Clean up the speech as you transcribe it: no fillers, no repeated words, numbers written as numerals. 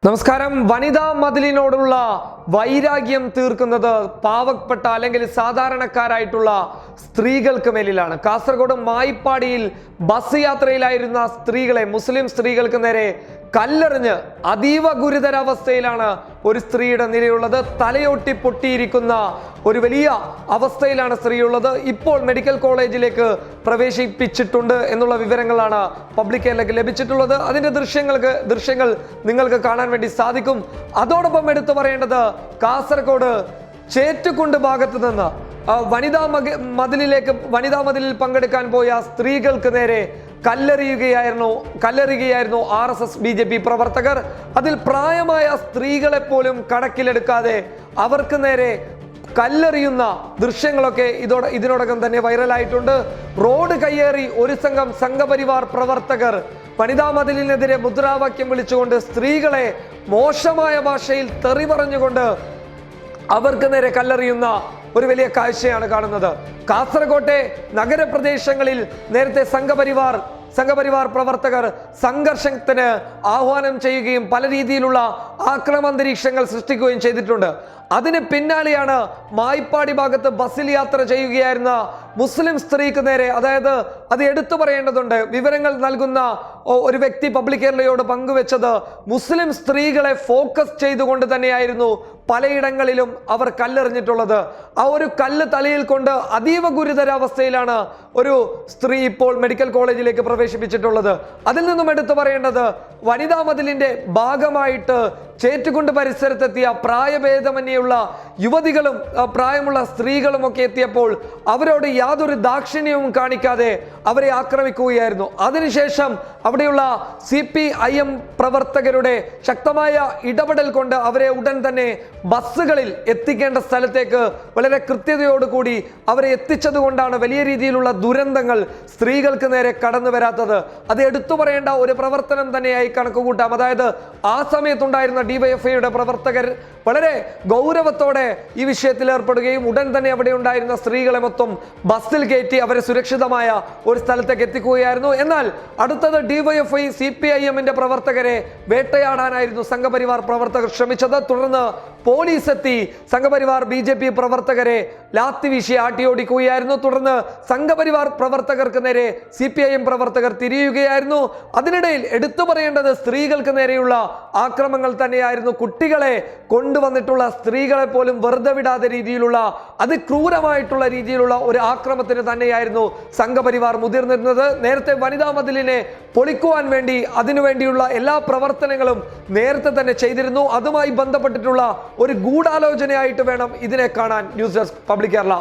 നമസ്കാരം. വനിതാ മതിലിനോടുള്ള വൈരാഗ്യം തീർക്കുന്നത് പാവപ്പെട്ട അല്ലെങ്കിൽ സാധാരണക്കാരായിട്ടുള്ള സ്ത്രീകൾക്ക് മേലിലാണ്. കാസർഗോഡ് മായിപ്പാടിയിൽ ബസ് യാത്രയിലായിരുന്ന സ്ത്രീകളെ, മുസ്ലിം സ്ത്രീകൾക്ക് നേരെ കല്ലെറിഞ്ഞ് അതീവ ഗുരുതരാവസ്ഥയിലാണ് ഒരു സ്ത്രീയുടെ നിലയുള്ളത്. തലയൊട്ടി പൊട്ടിയിരിക്കുന്ന ഒരു വലിയ അവസ്ഥയിലാണ് സ്ത്രീയുള്ളത്. ഇപ്പോൾ മെഡിക്കൽ കോളേജിലേക്ക് പ്രവേശിപ്പിച്ചിട്ടുണ്ട് എന്നുള്ള വിവരങ്ങളാണ് പബ്ലിക് കേരളയ്ക്ക് ലഭിച്ചിട്ടുള്ളത്. അതിന്റെ ദൃശ്യങ്ങൾ നിങ്ങൾക്ക് കാണാൻ വേണ്ടി സാധിക്കും. അതോടൊപ്പം എടുത്തു പറയേണ്ടത്, കാസർഗോഡ് ചേറ്റുകുണ്ട് ഭാഗത്ത് നിന്ന് വനിതാ മതിലിൽ പങ്കെടുക്കാൻ പോയ സ്ത്രീകൾക്ക് നേരെ കല്ലെറിയുകയായിരുന്നു RSS BJP പ്രവർത്തകർ. അതിൽ പ്രായമായ സ്ത്രീകളെ പോലും കണക്കിലെടുക്കാതെ അവർക്ക് നേരെ കല്ലെറിയുന്ന ദൃശ്യങ്ങളൊക്കെ ഇതിനോടകം തന്നെ വൈറലായിട്ടുണ്ട്. റോഡ് കയ്യേറി ഒരു സംഘപരിവാർ പ്രവർത്തകർ വനിതാ മതിലിനെതിരെ മുദ്രാവാക്യം വിളിച്ചുകൊണ്ട് സ്ത്രീകളെ മോശമായ ഭാഷയിൽ തെറി പറഞ്ഞുകൊണ്ട് അവർക്ക് നേരെ കല്ലെറിയുന്ന ഒരു വലിയ കാഴ്ചയാണ് കാണുന്നത്. കാസർഗോട്ടെ നഗരപ്രദേശങ്ങളിൽ നേരത്തെ സംഘപരിവാർ പ്രവർത്തകർ സംഘർഷത്തിന് ആഹ്വാനം ചെയ്യുകയും പല രീതിയിലുള്ള ആക്രമണാന്തരീക്ഷങ്ങൾ സൃഷ്ടിക്കുകയും ചെയ്തിട്ടുണ്ട്. അതിന് പിന്നാലെയാണ് മായിപ്പാടി ഭാഗത്ത് ബസ്സിൽ യാത്ര ചെയ്യുകയായിരുന്ന മുസ്ലിം സ്ത്രീക്ക് നേരെ, അതായത് അത് എടുത്തു പറയേണ്ടതുണ്ട്, വിവരങ്ങൾ നൽകുന്ന ഒരു വ്യക്തി പബ്ലിക് കേരളയോട് പങ്കുവെച്ചത് മുസ്ലിം സ്ത്രീകളെ ഫോക്കസ് ചെയ്തുകൊണ്ട് തന്നെയായിരുന്നു പലയിടങ്ങളിലും അവർ കല്ലെറിഞ്ഞിട്ടുള്ളത്. ആ ഒരു കല്ല് തലയിൽ കൊണ്ട് അതീവ ഗുരുതരാവസ്ഥയിലാണ് ഒരു സ്ത്രീ ഇപ്പോൾ മെഡിക്കൽ കോളേജിലേക്ക് പ്രവേശിപ്പിച്ചിട്ടുള്ളത്. അതിൽ നിന്നും എടുത്തു പറയേണ്ടത്, വനിതാ മതിലിന്റെ ഭാഗമായിട്ട് ചേറ്റുകുണ്ട് പരിസരത്തെത്തിയ പ്രായഭേദമന്യുള്ള യുവതികളും പ്രായമുള്ള സ്ത്രീകളും ഒക്കെ എത്തിയപ്പോൾ അവരോട് യാതൊരു ദാക്ഷിണ്യവും കാണിക്കാതെ അവരെ ആക്രമിക്കുകയായിരുന്നു. അതിനുശേഷം അവിടെയുള്ള CPIM പ്രവർത്തകരുടെ ശക്തമായ ഇടപെടൽ കൊണ്ട് അവരെ ഉടൻ തന്നെ ബസ്സുകളിൽ എത്തിക്കേണ്ട സ്ഥലത്തേക്ക് വളരെ കൃത്യതയോടുകൂടി അവരെ എത്തിച്ചത് കൊണ്ടാണ് വലിയ രീതിയിലുള്ള ദുരന്തങ്ങൾ സ്ത്രീകൾക്ക് നേരെ കടന്നു വരാത്തത്. അത് എടുത്തു പറയേണ്ട ഒരു പ്രവർത്തനം തന്നെയായി കണക്കുകൂട്ടാം. അതായത് ആ സമയത്തുണ്ടായിരുന്ന DYFIയുടെ പ്രവർത്തകർ വളരെ ഗൗരവത്തോടെ ഈ വിഷയത്തിൽ ഏർപ്പെടുകയും ഉടൻ തന്നെ അവിടെ ഉണ്ടായിരുന്ന സ്ത്രീകളെ മൊത്തം ബസ്സിൽ കയറ്റി അവരെ സുരക്ഷിതമായ ഒരു സ്ഥലത്തേക്ക് എത്തിക്കുകയായിരുന്നു. എന്നാൽ അടുത്തത് DYFI CPIMന്റെ പ്രവർത്തകരെ വേട്ടയാടാനായിരുന്നു സംഘപരിവാർ പ്രവർത്തകർ ശ്രമിച്ചത്. തുടർന്ന് പോലീസ് എത്തി സംഘപരിവാർ BJP പ്രവർത്തകരെ ലാത്തി വീശി ആട്ടിയോടിക്കുകയായിരുന്നു. തുടർന്ന് സംഘപരിവാർ പ്രവർത്തകർക്ക് നേരെ CPIM പ്രവർത്തകർ തിരിയുകയായിരുന്നു. അതിനിടയിൽ എടുത്തു പറയേണ്ടത് സ്ത്രീകൾക്ക് നേരെയുള്ള ആക്രമണങ്ങൾ തന്നെയായിരുന്നു. കുട്ടികളെ കൊണ്ടുവന്നിട്ടുള്ള സ്ത്രീകളെ പോലും വെറുതെ വിടാതെ രീതിയിലുള്ള അതിക്രൂരമായിട്ടുള്ള രീതിയിലുള്ള ഒരു ആക്രമണത്തിന് തന്നെയായിരുന്നു സംഘപരിവാർ മുതിർന്നിരുന്നത്. നേരത്തെ വനിതാ മതിലിനെ പൊളിക്കുവാൻ വേണ്ടി അതിനുവേണ്ടിയുള്ള എല്ലാ പ്രവർത്തനങ്ങളും നേരത്തെ തന്നെ ചെയ്തിരുന്നു. അതുമായി ബന്ധപ്പെട്ടിട്ടുള്ള ഒരു ഗൂഢാലോചനയായിട്ട് വേണം ഇതിനെ കാണാൻ. News desk public Kerala.